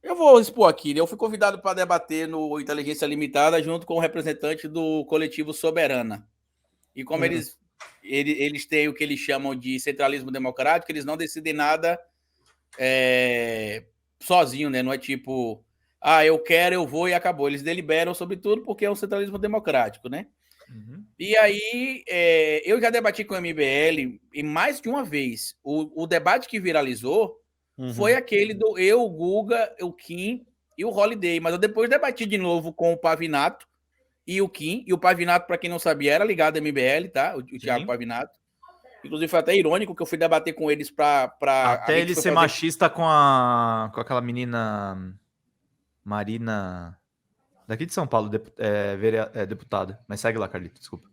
Eu vou expor aqui, né? Eu fui convidado para debater no Inteligência Limitada junto com o representante do coletivo Soberana. E como eles têm o que eles chamam de centralismo democrático, eles não decidem nada sozinho, né? Não é tipo, eu quero, eu vou e acabou. Eles deliberam sobre tudo porque é um centralismo democrático, né? E aí, eu já debati com o MBL e mais de uma vez. O debate que viralizou foi aquele do eu, o Guga, o Kim e o Holiday. Mas eu depois debati de novo com o Pavinato e o Kim. E o Pavinato, para quem não sabia, era ligado ao MBL, tá? O Thiago Pavinato. Inclusive, foi até irônico que eu fui debater com eles para Até ele ser machista com aquela menina Marina, daqui de São Paulo, deputada. Mas segue lá, Carlito, desculpa.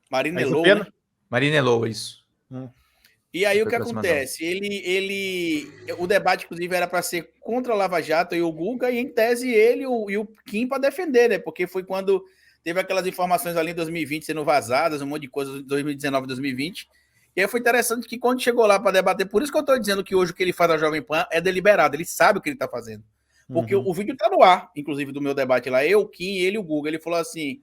Marina Elou, né? Marina Elou, isso. E aí o que acontece? O debate, inclusive, era para ser contra a Lava Jato e o Guga, e em tese ele e o Kim para defender, né? Porque foi quando teve aquelas informações ali em 2020 sendo vazadas, um monte de coisas em 2019, 2020. E aí foi interessante que quando chegou lá para debater, por isso que eu estou dizendo que hoje o que ele faz na Jovem Pan é deliberado, ele sabe o que ele está fazendo. Porque o vídeo está no ar, inclusive, do meu debate lá, eu, Kim, ele e o Guga. Ele falou assim: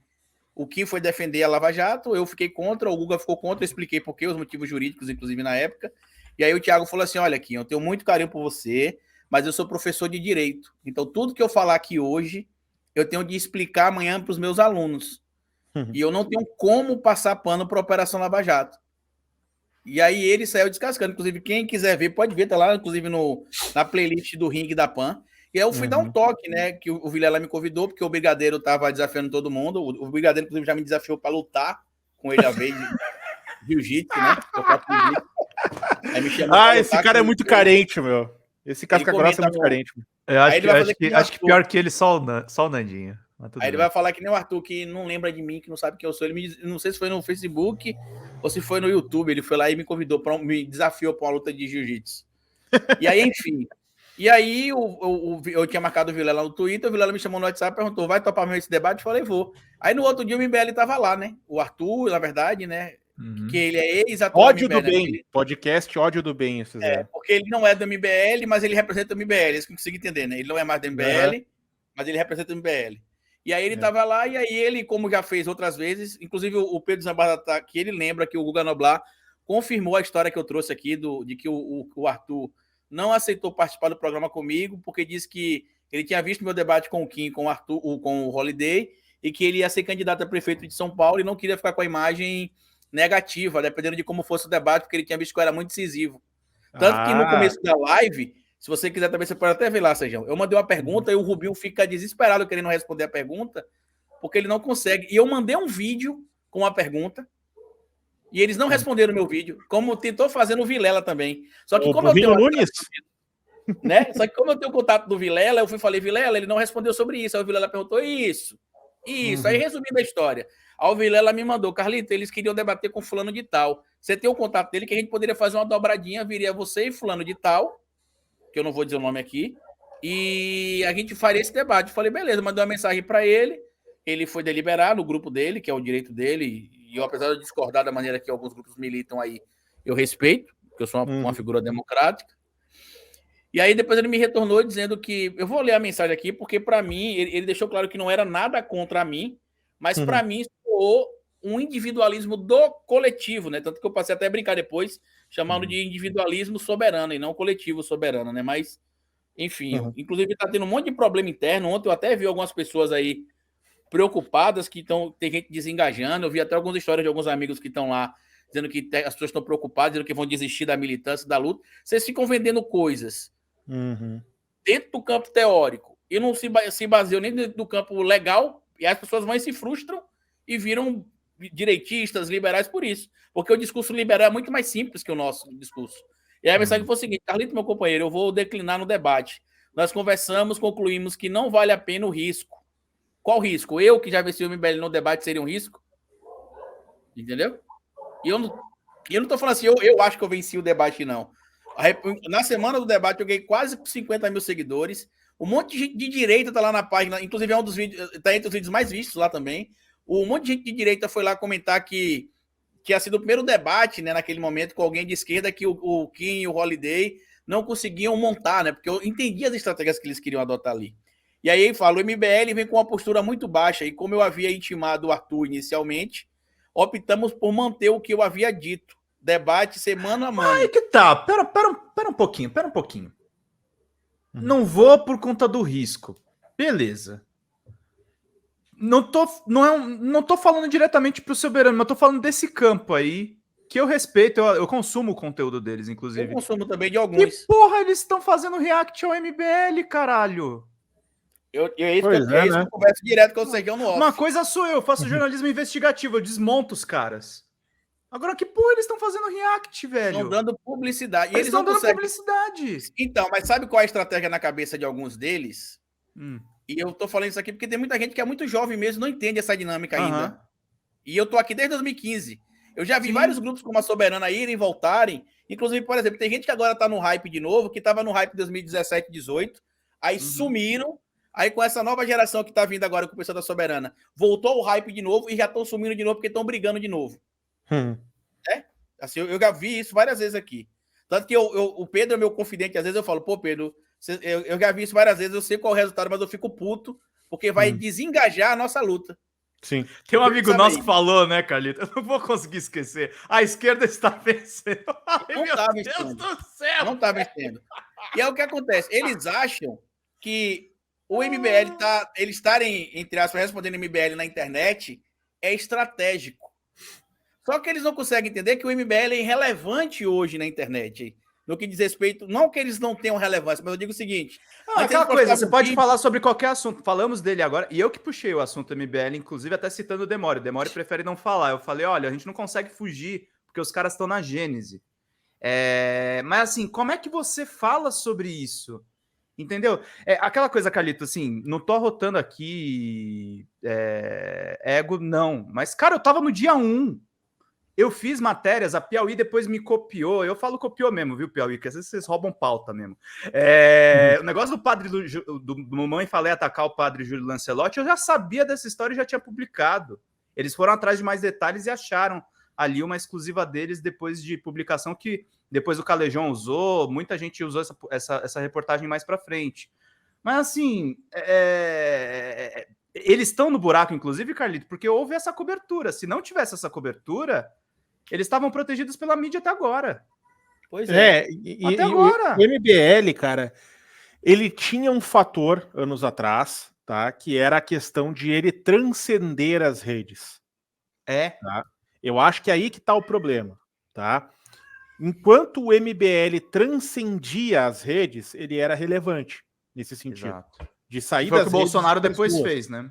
o Kim foi defender a Lava Jato, eu fiquei contra, o Guga ficou contra, eu expliquei por quê, os motivos jurídicos, inclusive, na época. E aí o Thiago falou assim: olha, Kim, eu tenho muito carinho por você, mas eu sou professor de Direito. Então, tudo que eu falar aqui hoje, eu tenho de explicar amanhã para os meus alunos. E eu não tenho como passar pano para a Operação Lava Jato. E aí ele saiu descascando. Inclusive, quem quiser ver, pode ver, tá lá, inclusive, na playlist do Ring da Pan. E aí eu fui dar um toque, né? Que o Vilela me convidou, porque o Brigadeiro tava desafiando todo mundo. O Brigadeiro, inclusive, já me desafiou para lutar com ele a vez de jiu-jitsu, né? Aí me chamou esse cara é muito carente, meu. Esse Casca Grossa é muito carente. Eu acho que pior que ele, só o Nandinho. Aí ele vai falar que nem o Arthur, que não lembra de mim, que não sabe quem eu sou. Não sei se foi no Facebook ou se foi no YouTube. Ele foi lá e me convidou, me desafiou para uma luta de jiu-jitsu. E aí, enfim. E aí eu tinha marcado o Vilela no Twitter, o Vilela me chamou no WhatsApp e perguntou: vai topar mesmo esse debate? Eu falei: vou. Aí no outro dia o MBL tava lá, né? O Arthur, na verdade, né? Que ele é ex-atual Ódio do Bem. Podcast Ódio do Bem, se fizer. Porque ele não é do MBL, mas ele representa o MBL. Isso que eu consigo entender, né? Ele não é mais do MBL, mas ele representa o MBL. E aí ele tava lá, e aí ele, como já fez outras vezes, inclusive o Pedro Zambarata, que ele lembra que o Guga Noblar confirmou a história que eu trouxe aqui, de que o Arthur não aceitou participar do programa comigo, porque disse que ele tinha visto meu debate com o Kim, com o Arthur, com o Holiday, e que ele ia ser candidato a prefeito de São Paulo e não queria ficar com a imagem negativa, dependendo de como fosse o debate, porque ele tinha visto que eu era muito decisivo. Tanto que no começo da live, se você quiser também, você pode até ver lá, Sejão. Eu mandei uma pergunta e o Rubinho fica desesperado querendo responder a pergunta, porque ele não consegue. E eu mandei um vídeo com uma pergunta e eles não responderam o meu vídeo, como tentou fazer no Vilela também. Só que como eu tenho Nunes, né? Só que como eu tenho contato do Vilela, eu falei: Vilela, ele não respondeu sobre isso. Aí o Vilela perguntou: isso. Aí resumindo a história. Aí o Vilela me mandou: Carlito, eles queriam debater com fulano de tal. Você tem o contato dele que a gente poderia fazer uma dobradinha, viria você e fulano de tal, que eu não vou dizer o nome aqui, e a gente faria esse debate. Eu falei: beleza, mandei uma mensagem para ele, ele foi deliberar no grupo dele, que é o direito dele, e eu, apesar de discordar da maneira que alguns grupos militam aí, eu respeito, porque eu sou uma figura democrática. E aí depois ele me retornou dizendo que... Eu vou ler a mensagem aqui, porque para mim, ele deixou claro que não era nada contra mim, mas para mim soou um individualismo do coletivo, né? Tanto que eu passei até a brincar depois, chamando de individualismo soberano e não coletivo soberano, né? Mas, enfim, inclusive está tendo um monte de problema interno. Ontem eu até vi algumas pessoas aí preocupadas, que tem gente desengajando. Eu vi até algumas histórias de alguns amigos que estão lá, dizendo que as pessoas estão preocupadas, dizendo que vão desistir da militância, da luta. Vocês ficam vendendo coisas dentro do campo teórico e não se baseiam nem dentro do campo legal, e as pessoas mais se frustram e viram direitistas, liberais por isso. Porque o discurso liberal é muito mais simples que o nosso discurso. E aí a mensagem foi o seguinte: Carlito, meu companheiro, eu vou declinar no debate. Nós conversamos, concluímos que não vale a pena o risco. Qual risco? Eu, que já venci o MBL no debate, seria um risco? Entendeu? E eu não estou falando assim, eu acho que eu venci o debate, não. Na semana do debate, eu ganhei quase 50 mil seguidores. Um monte de gente de direita tá lá na página, inclusive é um dos vídeos, tá entre os vídeos mais vistos lá também. Um monte de gente de direita foi lá comentar que tinha sido o primeiro debate, né, naquele momento, com alguém de esquerda, que o Kim e o Holiday não conseguiam montar, né? Porque eu entendi as estratégias que eles queriam adotar ali. E aí fala, o MBL vem com uma postura muito baixa, e como eu havia intimado o Arthur inicialmente, optamos por manter o que eu havia dito. Debate semana a mano. Aí que tá, pera um pouquinho. Não vou por conta do risco. Beleza. Não tô falando diretamente pro Soberano, mas tô falando desse campo aí, que eu respeito, eu consumo o conteúdo deles, inclusive. Eu consumo também de alguns. E porra, eles estão fazendo react ao MBL, caralho. É isso que eu converso direto com o Sergião no off. Uma coisa sou eu faço jornalismo investigativo, eu desmonto os caras. Agora que porra eles estão fazendo react, velho? Estão dando publicidade. Eles estão dando publicidade. Então, mas sabe qual é a estratégia na cabeça de alguns deles? E eu tô falando isso aqui porque tem muita gente que é muito jovem mesmo, não entende essa dinâmica ainda. E eu tô aqui desde 2015. Eu já vi vários grupos como a Soberana irem e voltarem. Inclusive, por exemplo, tem gente que agora tá no hype de novo, que tava no hype 2017, 18, aí sumiram. Aí com essa nova geração que tá vindo agora com o pessoal da Soberana, voltou o hype de novo e já estão sumindo de novo porque estão brigando de novo. Assim, eu já vi isso várias vezes aqui. Tanto que o Pedro é meu confidente, às vezes eu falo, pô, Pedro, eu já vi isso várias vezes, eu sei qual é o resultado, mas eu fico puto, porque vai desengajar a nossa luta. Sim. Tem um amigo nosso que falou, né, Carlito? Eu não vou conseguir esquecer. A esquerda está vencendo. Ai, não está vencendo. Deus do céu! Não está vencendo. E é o que acontece. Eles acham que o MBL eles estarem, entre aspas, respondendo MBL na internet é estratégico. Só que eles não conseguem entender que o MBL é irrelevante hoje na internet. No que diz respeito, não que eles não tenham relevância, mas eu digo o seguinte... aquela coisa, você pode falar sobre qualquer assunto. Falamos dele agora, e eu que puxei o assunto MBL, inclusive até citando o Demore. O Demore prefere não falar. Eu falei, olha, a gente não consegue fugir, porque os caras estão na gênese. Mas assim, como é que você fala sobre isso? Entendeu? Aquela coisa, Carlito, assim, não tô rotando aqui ego, não. Mas, cara, eu tava no dia 1. Eu fiz matérias, a Piauí depois me copiou. Eu falo copiou mesmo, viu, Piauí? Que às vezes vocês roubam pauta mesmo. O negócio do padre do Mamãe Falei atacar o padre Júlio Lancelotti, eu já sabia dessa história e já tinha publicado. Eles foram atrás de mais detalhes e acharam ali uma exclusiva deles depois de publicação que depois o Calejão usou, muita gente usou essa reportagem mais para frente. Mas assim, eles estão no buraco, inclusive, Carlito, porque houve essa cobertura. Se não tivesse essa cobertura, eles estavam protegidos pela mídia até agora. Pois é. Até agora. O MBL, cara, ele tinha um fator anos atrás, tá? Que era a questão de ele transcender as redes. Tá? Eu acho que é aí que tá o problema, tá? Enquanto o MBL transcendia as redes, ele era relevante nesse sentido. Exato. De sair foi das o que o Bolsonaro depois ruas. Fez, né?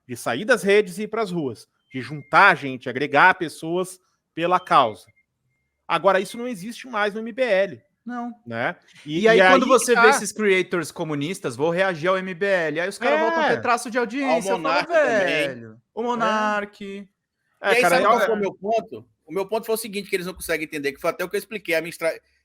De sair das redes e ir para as ruas. De juntar gente, agregar pessoas pela causa. Agora, isso não existe mais no MBL. Não. Né? E aí, quando você vê esses creators comunistas, vou reagir ao MBL. Aí os caras voltam a ter traço de audiência. O Monark também. O Monark. E aí, cara, sabe qual foi o meu ponto? O meu ponto foi o seguinte, que eles não conseguem entender, que foi até o que eu expliquei.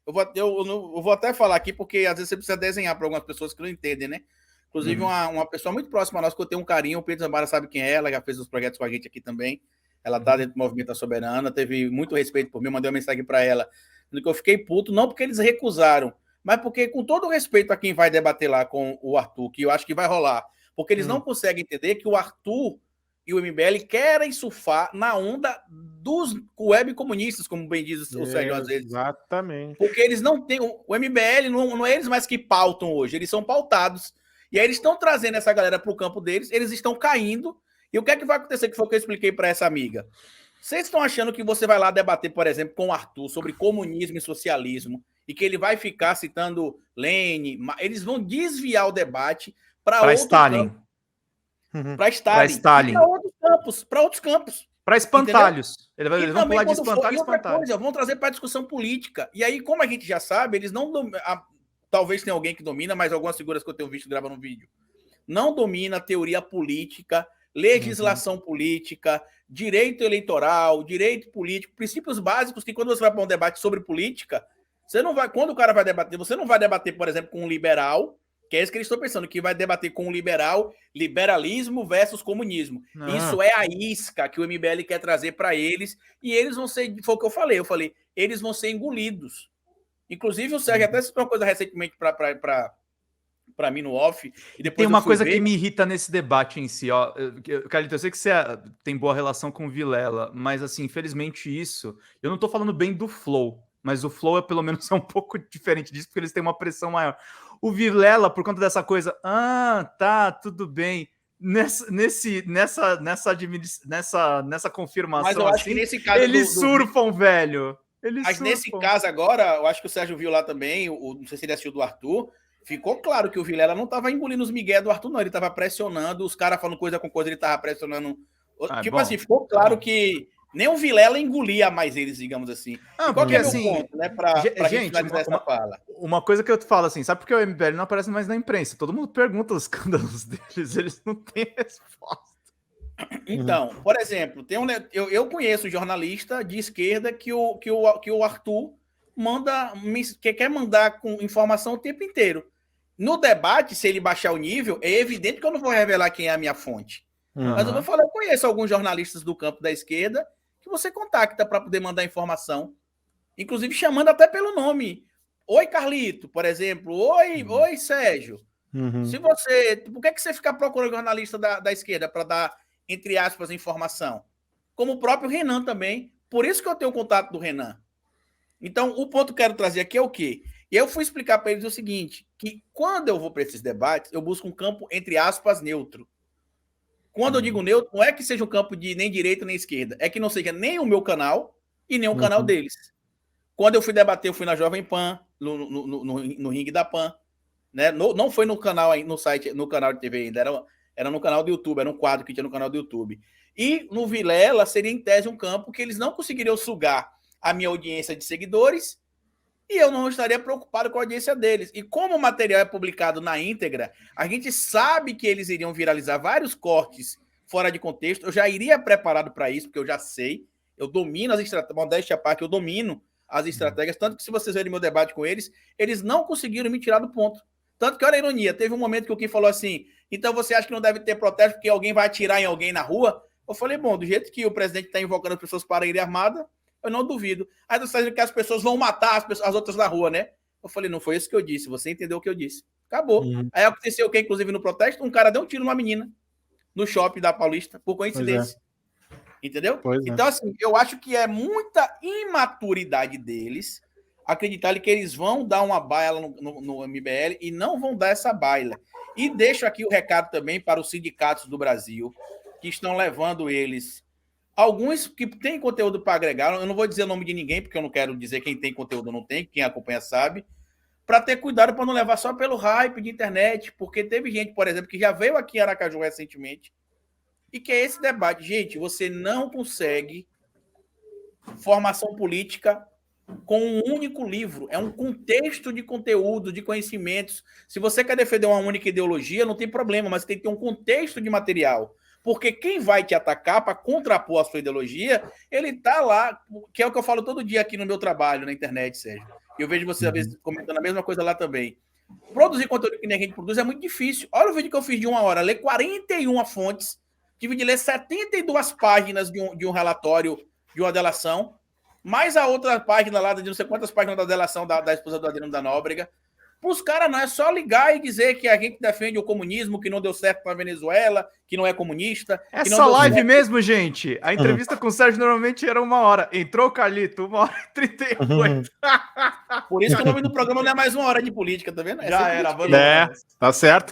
Eu vou até falar aqui, porque às vezes você precisa desenhar para algumas pessoas que não entendem, né? Inclusive, uma pessoa muito próxima a nós, que eu tenho um carinho, o Pedro Zambara sabe quem é, ela já fez os projetos com a gente aqui também. Ela tá dentro do Movimento da Soberana, teve muito respeito por mim, eu mandei uma mensagem para ela, que eu fiquei puto, não porque eles recusaram, mas porque, com todo o respeito a quem vai debater lá com o Arthur, que eu acho que vai rolar, porque eles não conseguem entender que o Arthur e o MBL querem surfar na onda dos web comunistas, como bem diz o Sérgio às vezes. Exatamente. Porque eles não têm... O MBL não é eles mais que pautam hoje, eles são pautados. E aí eles estão trazendo essa galera para o campo deles, eles estão caindo. E o que é que vai acontecer? Que foi o que eu expliquei para essa amiga. Vocês estão achando que você vai lá debater, por exemplo, com o Arthur sobre comunismo e socialismo, e que ele vai ficar citando Lenin, eles vão desviar o debate para Stalin. Para Stalin. Para outros campos. Para espantalhos. Eles vão pular de espantalho em espantalho. Vão trazer para a discussão política. E aí, como a gente já sabe, eles não... Talvez tenha alguém que domina, mas algumas figuras que eu tenho visto gravando vídeo. Não domina a teoria política, legislação política, direito eleitoral, direito político, princípios básicos que quando você vai para um debate sobre política, você não vai... Quando o cara vai debater, você não vai debater, por exemplo, com um liberal, que é isso que eles estão pensando, que vai debater com um liberal, liberalismo versus comunismo. Isso é a isca que o MBL quer trazer para eles, e eles vão ser... Foi o que eu falei, eles vão ser engolidos. Inclusive, o Sérgio até citou uma coisa recentemente para mim no off. E depois tem uma coisa que me irrita nesse debate em si, ó. Carlito, eu sei que você tem boa relação com o Vilela, mas assim, infelizmente isso, eu não tô falando bem do Flow, mas o Flow é pelo menos um pouco diferente disso, porque eles têm uma pressão maior. O Vilela, por conta dessa coisa, tá, tudo bem. Nessa confirmação, mas eu acho assim, que nesse caso eles surfam, velho. Mas nesse caso agora, eu acho que o Sérgio viu lá também, não sei se ele assistiu do Arthur, ficou claro que o Vilela não estava engolindo os migué do Arthur, não. Ele estava pressionando, os caras falando coisa com coisa, ele estava pressionando. Assim, ficou claro que nem o Vilela engolia mais eles, digamos assim. Qual que é o meu ponto, né? Pra gente finalizar essa fala. Uma coisa que eu te falo assim, sabe por que o MBL não aparece mais na imprensa? Todo mundo pergunta os escândalos deles, eles não têm resposta. Então, por exemplo, eu conheço jornalista de esquerda que o Arthur quer mandar com informação o tempo inteiro. No debate, se ele baixar o nível, é evidente que eu não vou revelar quem é a minha fonte. Mas eu vou falar, eu conheço alguns jornalistas do campo da esquerda que você contacta para poder mandar informação. Inclusive chamando até pelo nome. Oi, Carlito, por exemplo. Oi, Sérgio. Se você... Por que você fica procurando jornalista da esquerda para dar, entre aspas, informação? Como o próprio Renan também. Por isso que eu tenho o contato do Renan. Então, o ponto que eu quero trazer aqui é o quê? E eu fui explicar para eles o seguinte, que quando eu vou para esses debates, eu busco um campo, entre aspas, neutro. Quando eu digo neutro, não é que seja um campo de nem direita nem esquerda, é que não seja nem o meu canal e nem o canal deles. Quando eu fui debater, eu fui na Jovem Pan, no ringue da Pan, né? Não foi no canal, no site, no canal de TV ainda, era no canal do YouTube, era um quadro que tinha no canal do YouTube. E no Vilela seria em tese um campo que eles não conseguiriam sugar a minha audiência de seguidores e eu não estaria preocupado com a audiência deles. E como o material é publicado na íntegra, a gente sabe que eles iriam viralizar vários cortes fora de contexto. Eu já iria preparado para isso, porque eu já sei. Eu domino as estratégias, modéstia à parte, eu domino as estratégias. Tanto que se vocês verem meu debate com eles, eles não conseguiram me tirar do ponto. Tanto que, olha a ironia, teve um momento que o Kim falou assim, então você acha que não deve ter protesto porque alguém vai atirar em alguém na rua? Eu falei, bom, do jeito que o presidente está invocando as pessoas para irem armadas, eu não duvido. Aí você está dizendo que as pessoas vão matar as outras na rua, né? Eu falei, não foi isso que eu disse, você entendeu o que eu disse. Acabou. Aí aconteceu o que, inclusive, no protesto? Um cara deu um tiro numa menina no shopping da Paulista, por coincidência. Entendeu? Então, assim, eu acho que é muita imaturidade deles acreditar que eles vão dar uma baila no MBL e não vão dar essa baila. E deixo aqui o recado também para os sindicatos do Brasil, que estão levando eles... Alguns que têm conteúdo para agregar, eu não vou dizer o nome de ninguém, porque eu não quero dizer quem tem conteúdo ou não tem, quem acompanha sabe, para ter cuidado para não levar só pelo hype de internet, porque teve gente, por exemplo, que já veio aqui em Aracaju recentemente, e que é esse debate. Gente, você não consegue formação política com um único livro. É um contexto de conteúdo, de conhecimentos. Se você quer defender uma única ideologia, não tem problema, mas tem que ter um contexto de material. Porque quem vai te atacar para contrapor a sua ideologia, ele está lá, que é o que eu falo todo dia aqui no meu trabalho na internet, Sérgio. Eu vejo você, às vezes, comentando a mesma coisa lá também. Produzir conteúdo que nem a gente produz é muito difícil. Olha o vídeo que eu fiz de 1 hora, ler 41 fontes, tive de ler 72 páginas de um relatório, de uma delação, mais a outra página lá, de não sei quantas páginas da delação da esposa do Adriano da Nóbrega. Para os caras não é só ligar e dizer que a gente defende o comunismo, que não deu certo para a Venezuela, que não é comunista. É só live certo. Mesmo, gente. A entrevista com o Sérgio normalmente era 1 hora. Entrou o Carlito, 1h38. Por isso que o nome do programa não é mais 1 hora de política, tá vendo? Já era. Tá certo.